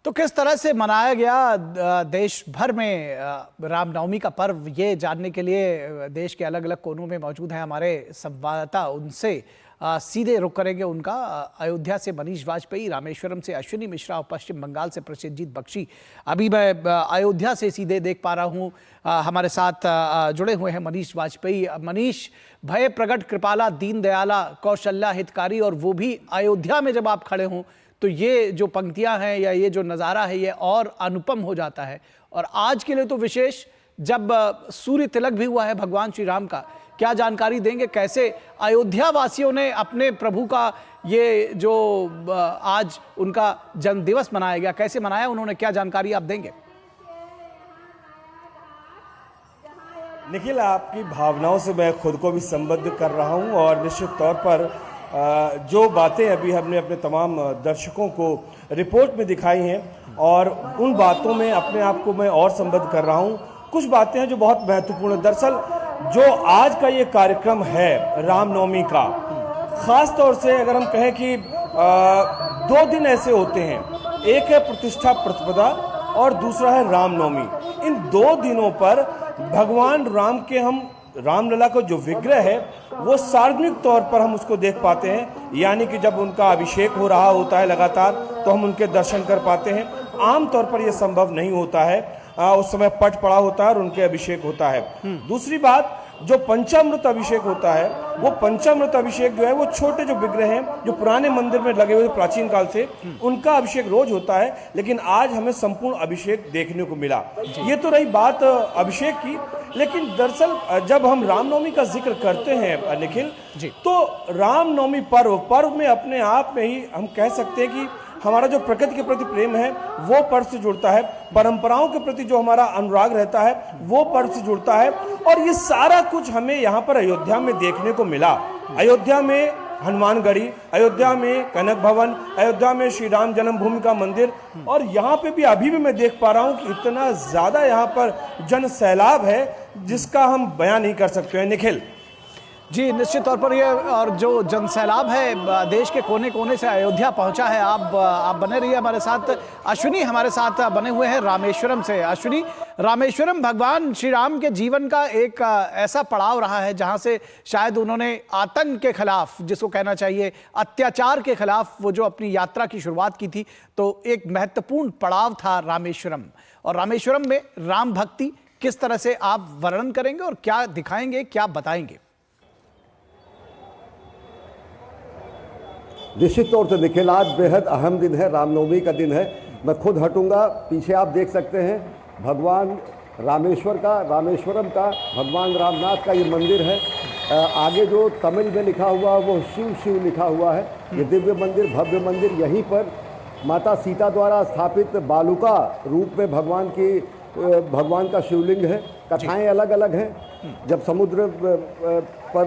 तो किस तरह से मनाया गया देश भर में रामनवमी का पर्व, ये जानने के लिए देश के अलग अलग कोनों में मौजूद हैं हमारे संवाददाता। उनसे सीधे रुख करेंगे उनका। अयोध्या से मनीष वाजपेयी, रामेश्वरम से अश्विनी मिश्रा और पश्चिम बंगाल से प्रसेनजीत बख्शी। अभी मैं अयोध्या से सीधे देख पा रहा हूँ, हमारे साथ जुड़े हुए हैं मनीष वाजपेयी। मनीष, भय प्रगट कृपाला दीन दयाला कौशल्या हितकारी, और वो भी अयोध्या में जब आप खड़े हों तो ये जो पंक्तियां हैं या ये जो नज़ारा है ये और अनुपम हो जाता है। और आज के लिए तो विशेष, जब सूर्य तिलक भी हुआ है भगवान श्री राम का, क्या जानकारी देंगे कैसे अयोध्या वासियों ने अपने प्रभु का ये जो आज उनका जन्म दिवस मनाया गया, कैसे मनाया उन्होंने, क्या जानकारी आप देंगे? निखिल, आपकी भावनाओं से मैं खुद को भी संबद्ध कर रहा हूं और निश्चित तौर पर जो बातें अभी हमने अपने तमाम दर्शकों को रिपोर्ट में दिखाई हैं और उन बातों में अपने आप को मैं और संबद्ध कर रहा हूं। कुछ बातें हैं जो बहुत महत्वपूर्ण है। दरअसल जो आज का ये कार्यक्रम है रामनवमी का, ख़ास तौर से अगर हम कहें कि 2 दिन ऐसे होते हैं, एक है प्रतिष्ठा प्रतिपदा और दूसरा है रामनवमी। इन 2 दिनों पर भगवान राम के हम रामलला का जो विग्रह है वो सार्वजनिक तौर पर हम उसको देख पाते हैं, यानी कि जब उनका अभिषेक हो रहा होता है लगातार तो हम उनके दर्शन कर पाते हैं। आमतौर पर यह संभव नहीं होता है, उस समय पट पड़ा होता है और उनके अभिषेक होता है। दूसरी बात, जो पंचामृत अभिषेक होता है वो पंचामृत अभिषेक जो है वो छोटे जो विग्रह हैं जो पुराने मंदिर में लगे हुए प्राचीन काल से, उनका अभिषेक रोज होता है, लेकिन आज हमें संपूर्ण अभिषेक देखने को मिला। ये तो रही बात अभिषेक की, लेकिन दरअसल जब हम रामनवमी का जिक्र करते हैं निखिल, तो रामनवमी पर्व में अपने आप में ही हम कह सकते हैं कि हमारा जो प्रकृति के प्रति प्रेम है वो पर्व से जुड़ता है, परंपराओं के प्रति जो हमारा अनुराग रहता है वो पर्व से जुड़ता है, और ये सारा कुछ हमें यहाँ पर अयोध्या में देखने को मिला। अयोध्या में हनुमानगढ़ी, अयोध्या में कनक भवन, अयोध्या में श्री राम जन्मभूमि का मंदिर, और यहाँ पे भी अभी भी मैं देख पा रहा हूँ कि इतना ज़्यादा यहाँ पर जन सैलाब है जिसका हम बयान नहीं कर सकते हैं निखिल। जी, निश्चित तौर पर ये, और जो जनसैलाब है देश के कोने कोने से अयोध्या पहुंचा है। आप बने रहिए हमारे साथ। अश्विनी हमारे साथ बने हुए हैं रामेश्वरम से। अश्विनी, रामेश्वरम भगवान श्री राम के जीवन का एक ऐसा पड़ाव रहा है जहां से शायद उन्होंने आतंक के खिलाफ, जिसको कहना चाहिए अत्याचार के खिलाफ, वो जो अपनी यात्रा की शुरुआत की थी, तो एक महत्वपूर्ण पड़ाव था रामेश्वरम। और रामेश्वरम में राम भक्ति किस तरह से आप वर्णन करेंगे और क्या दिखाएंगे, क्या बताएंगे? निश्चित तौर से निखिल, आज बेहद अहम दिन है, रामनवमी का दिन है। मैं खुद हटूंगा, पीछे आप देख सकते हैं भगवान रामेश्वरम का भगवान रामनाथ का ये मंदिर है। आगे जो तमिल में लिखा हुआ वो शिव शिव लिखा हुआ है। ये दिव्य मंदिर, भव्य मंदिर, यहीं पर माता सीता द्वारा स्थापित बालुका रूप में भगवान का शिवलिंग है। कथाएं अलग अलग हैं। जब समुद्र पर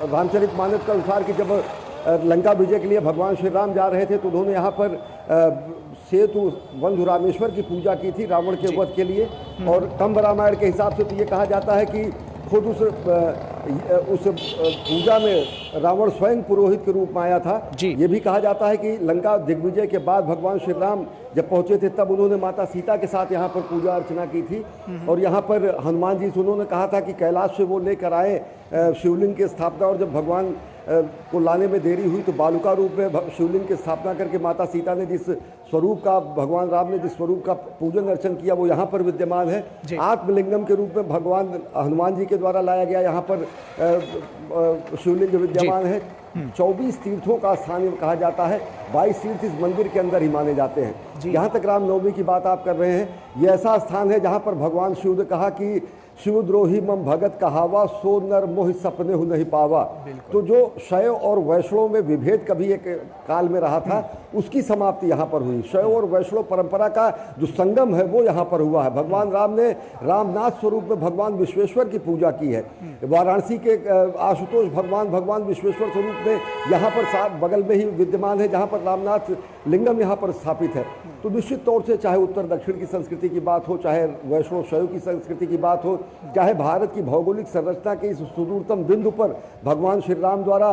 रामचरितमानस के अनुसार कि जब लंका विजय के लिए भगवान श्री राम जा रहे थे तो उन्होंने यहाँ पर सेतु बंधु रामेश्वर की पूजा की थी रावण के वध के लिए। और कंब रामायण के हिसाब से तो ये कहा जाता है कि खुद उस पूजा में रावण स्वयं पुरोहित के रूप में आया था। ये भी कहा जाता है कि लंका दिग्विजय के बाद भगवान श्री राम जब पहुंचे थे तब उन्होंने माता सीता के साथ यहाँ पर पूजा अर्चना की थी। और यहाँ पर हनुमान जी से उन्होंने कहा था कि कैलाश से वो लेकर आए शिवलिंग की स्थापना, और जब भगवान को लाने में देरी हुई तो बालुका रूप में शिवलिंग की स्थापना करके माता सीता ने जिस स्वरूप का, भगवान राम ने जिस स्वरूप का पूजन अर्चन किया वो यहाँ पर विद्यमान है। आत्मलिंगम के रूप में भगवान हनुमान जी के द्वारा लाया गया यहाँ पर शिवलिंग विद्यमान है। 24 तीर्थों का स्थान कहा जाता है। 22 तीर्थ इस मंदिर के अंदर ही माने जाते हैं। यहाँ तक रामनवमी की बात आप कर रहे हैं, ये ऐसा स्थान है जहाँ पर भगवान शिव ने कहा कि शिवद्रोही मम भगत कहावा, सो नर मोह सपने हो नहीं पावा। तो जो शैव और वैष्णव में विभेद कभी एक काल में रहा था उसकी समाप्ति यहाँ पर हुई। शैव और वैष्णव परंपरा का जो संगम है वो यहाँ पर हुआ है। भगवान राम ने रामनाथ स्वरूप में भगवान विश्वेश्वर की पूजा की है। वाराणसी के आशुतोष भगवान विश्वेश्वर स्वरूप में यहाँ पर बगल में ही विद्यमान है जहाँ पर रामनाथ लिंगम यहाँ पर स्थापित है। तो निश्चित तौर से चाहे उत्तर दक्षिण की संस्कृति की बात हो, चाहे वैष्णव शैव की संस्कृति की बात हो, चाहे भारत की भौगोलिक संरचना के इस सुदूरतम बिंदु पर भगवान श्री राम द्वारा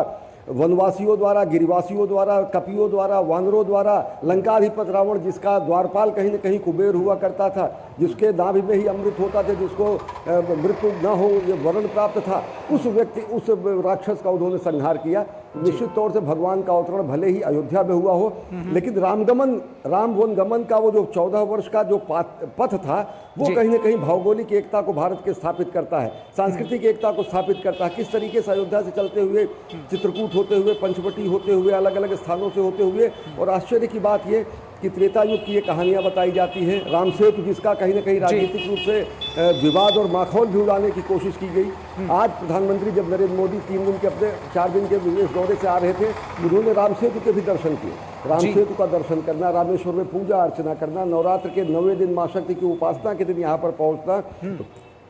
वनवासियों द्वारा, गिरिवासियों द्वारा, कपियों द्वारा, वानरों द्वारा, लंकाधिपति रावण जिसका द्वारपाल कहीं न कहीं कुबेर हुआ करता था, जिसके नाभि में ही अमृत होता था, जिसको मृत्यु न हो ये वरण प्राप्त था, उस व्यक्ति, उस राक्षस का उन्होंने संहार किया। निश्चित तौर से भगवान का अवतरण भले ही अयोध्या में हुआ हो, लेकिन राम वन गमन का वो जो 14 वर्ष का जो पथ था, वो कहीं न कहीं भौगोलिक एकता को भारत के स्थापित करता है, सांस्कृतिक एकता को स्थापित करता है। किस तरीके से अयोध्या से चलते हुए, चित्रकूट होते हुए, पंचवटी होते हुए, अलग अलग स्थानों से होते हुए, और आश्चर्य की बात ये कि त्रेता युग की ये कहानियां बताई जाती हैं। राम सेतु जिसका कहीं ना कहीं राजनीतिक रूप से विवाद और माहौल भी उड़ाने की कोशिश की गई। आज प्रधानमंत्री जब नरेंद्र मोदी 3 दिन के अपने 4 दिन के विदेश दौरे से आ रहे थे, उन्होंने राम सेतु के भी दर्शन किए। राम सेतु का दर्शन करना, रामेश्वर में पूजा अर्चना करना, नवरात्र के 9वें दिन मां शक्ति की उपासना के दिन यहाँ पर पहुँचना,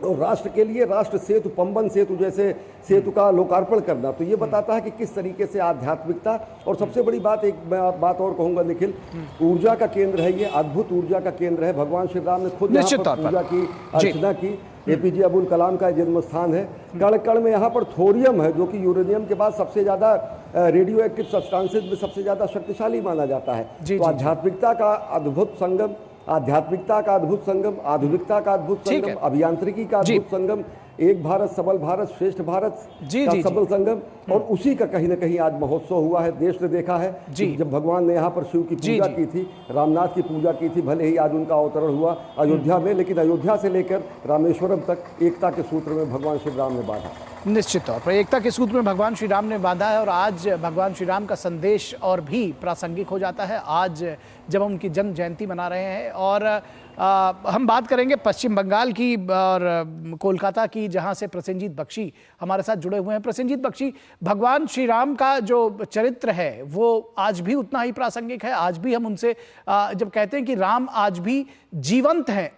और राष्ट्र के लिए राष्ट्र सेतु, पंबन सेतु जैसे सेतु का लोकार्पण करना, तो ये बताता है कि किस तरीके से आध्यात्मिकता, और सबसे बड़ी बात, एक मैं बात और कहूंगा निखिल, ऊर्जा का केंद्र है ये, अद्भुत ऊर्जा का केंद्र है। भगवान श्री राम ने खुद यहाँ पर पूजा की, अर्चना की। एपीजे अब्दुल कलाम का जन्म स्थान है। कण कण में यहाँ पर थोरियम है, जो कि यूरेनियम के बाद सबसे ज्यादा रेडियो एक्टिव सब्सटेंसेज में सबसे ज्यादा शक्तिशाली माना जाता है। तो आध्यात्मिकता का अद्भुत संगम, आध्यात्मिकता का अद्भुत संगम, आधुनिकता का अद्भुत संगम, अभियांत्रिकी का अद्भुत संगम, एक भारत सबल भारत श्रेष्ठ भारत का सबल संगम, और उसी का कहीं ना कहीं आज महोत्सव हुआ है। देश ने देखा है जब भगवान ने यहाँ पर शिव की पूजा की थी, रामनाथ की पूजा की थी, भले ही आज उनका अवतरण हुआ अयोध्या में, लेकिन अयोध्या से लेकर रामेश्वरम तक एकता के सूत्र में भगवान श्री राम ने बांधा। निश्चित तौर पर एकता के सूत्र में भगवान श्री राम ने बांधा है, और आज भगवान श्री राम का संदेश और भी प्रासंगिक हो जाता है आज जब हम उनकी जन्म जयंती मना रहे हैं। और हम बात करेंगे पश्चिम बंगाल की और कोलकाता की, जहां से प्रसेनजीत बख्शी हमारे साथ जुड़े हुए हैं। प्रसेनजीत बख्शी, भगवान श्री राम का जो चरित्र है वो आज भी उतना ही प्रासंगिक है। आज भी हम उनसे जब कहते हैं कि राम आज भी जीवंत हैं,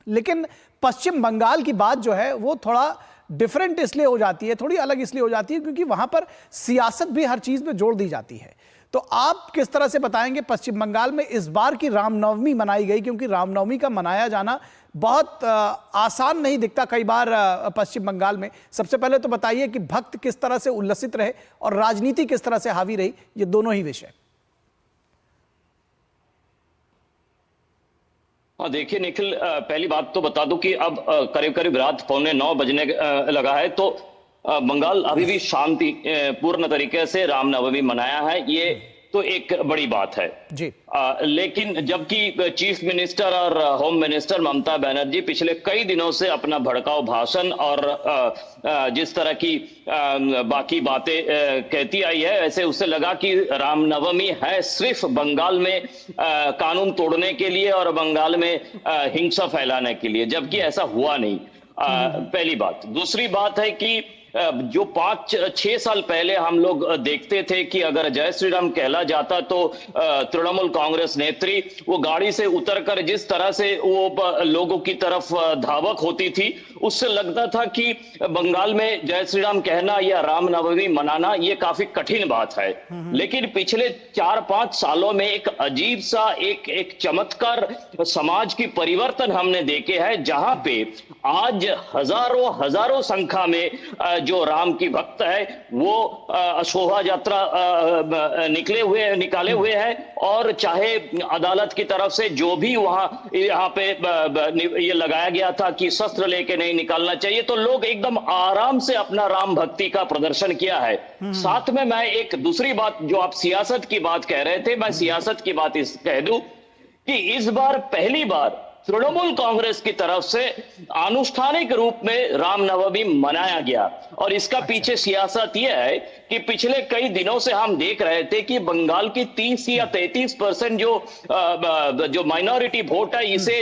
लेकिन पश्चिम बंगाल की बात जो है वो थोड़ा डिफरेंट इसलिए हो जाती है, थोड़ी अलग इसलिए हो जाती है क्योंकि वहां पर सियासत भी हर चीज में जोड़ दी जाती है। तो आप किस तरह से बताएंगे पश्चिम बंगाल में इस बार की रामनवमी मनाई गई, क्योंकि रामनवमी का मनाया जाना बहुत आसान नहीं दिखता कई बार पश्चिम बंगाल में। सबसे पहले तो बताइए कि भक्त किस तरह से उल्लसित रहे और राजनीति किस तरह से हावी रही, ये दोनों ही विषय। हाँ देखिए निखिल, पहली बात तो बता दूं कि अब करीब करीब रात 8:45 बजने लगा है, तो बंगाल अभी भी शांति पूर्ण तरीके से रामनवमी मनाया है, ये तो एक बड़ी बात है जी। लेकिन जबकि चीफ मिनिस्टर और होम मिनिस्टर ममता बनर्जी पिछले कई दिनों से अपना भड़काऊ भाषण और जिस तरह की बाकी बातें कहती आई है, ऐसे उससे लगा कि रामनवमी है सिर्फ बंगाल में कानून तोड़ने के लिए और बंगाल में हिंसा फैलाने के लिए, जबकि ऐसा हुआ नहीं। पहली बात। दूसरी बात है कि जो 5-6 साल पहले हम लोग देखते थे कि अगर जय श्री राम कहला जाता तो तृणमूल कांग्रेस नेत्री वो गाड़ी से उतरकर जिस तरह से वो लोगों की तरफ धावक होती थी, उससे लगता था कि बंगाल में जय श्री राम कहना या रामनवमी मनाना ये काफी कठिन बात है। लेकिन पिछले 4-5 सालों में एक अजीब सा एक चमत्कार समाज की परिवर्तन हमने देखे हैं, जहां पे आज हजारों संख्या में जो राम की भक्त है वो शोभा यात्रा निकाले हुए हैं, और चाहे अदालत की तरफ से जो भी यहाँ पे ये लगाया गया था कि शस्त्र लेके नहीं निकालना चाहिए, तो लोग एकदम आराम से अपना राम भक्ति का प्रदर्शन किया है। साथ में मैं एक दूसरी बात, जो आप सियासत की बात कह रहे थे, मैं सियासत की बात कह दूं कि इस बार पहली बार तृणमूल कांग्रेस की तरफ से आनुष्ठानिक रूप में रामनवमी मनाया गया, और इसका पीछे सियासत यह है कि पिछले कई दिनों से हम देख रहे थे कि बंगाल की 30 या 33% जो माइनॉरिटी वोट है, इसे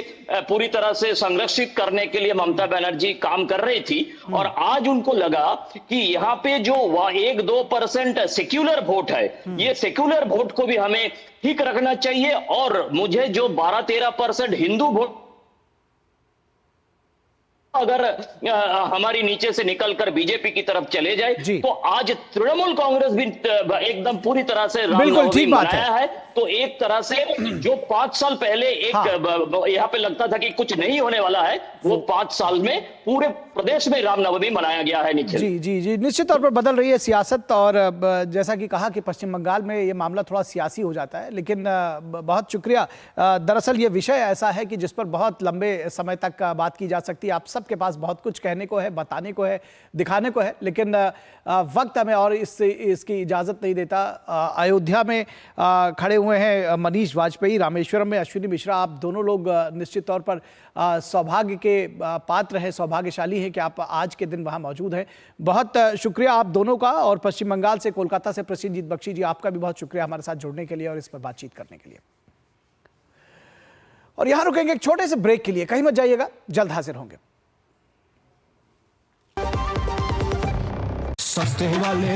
पूरी तरह से संरक्षित करने के लिए ममता बनर्जी काम कर रही थी, और आज उनको लगा कि यहाँ पे जो 1-2% सेक्युलर वोट है, ये सेक्युलर वोट को भी हमें ठीक रखना चाहिए, और मुझे जो 12-13% हिंदू वोट अगर हमारी नीचे से निकलकर बीजेपी की तरफ चले जाए जी। तो आज तृणमूल कांग्रेस भी एकदम पूरी तरह से बिल्कुल रामनवमी ठीक बात मनाया है। तो एक तरह से जो 5 साल पहले एक यहाँ पे लगता था कि कुछ नहीं होने वाला है, वो 5 साल में पूरे प्रदेश में रामनवमी मनाया गया है। निखिल जी जी जी, निश्चित तौर पर बदल रही है सियासत, और जैसा कि कहा कि पश्चिम बंगाल में ये मामला थोड़ा सियासी हो जाता है, लेकिन बहुत शुक्रिया। दरअसल ये विषय ऐसा है कि जिस पर बहुत लंबे समय तक बात की जा सकती है। आप सबके पास बहुत कुछ कहने को है, बताने को है, दिखाने को है, लेकिन वक्त हमें और इसकी इजाज़त नहीं देता। अयोध्या में खड़े हुए हैं मनीष वाजपेयी, रामेश्वरम में अश्विनी मिश्रा। आप दोनों लोग निश्चित तौर पर सौभाग्य के पात्र हैं, सौभाग्यशाली हैं कि आप आज के दिन वहां मौजूद हैं। बहुत शुक्रिया आप दोनों का, और पश्चिम बंगाल से, कोलकाता से प्रसेनजीत बख्शी जी, आपका भी बहुत शुक्रिया हमारे साथ जुड़ने के लिए और इस पर बातचीत करने के लिए। और यहां रुकेंगे एक छोटे से ब्रेक के लिए, कहीं मत जाइएगा, जल्द हाजिर होंगे। सस्ते वाले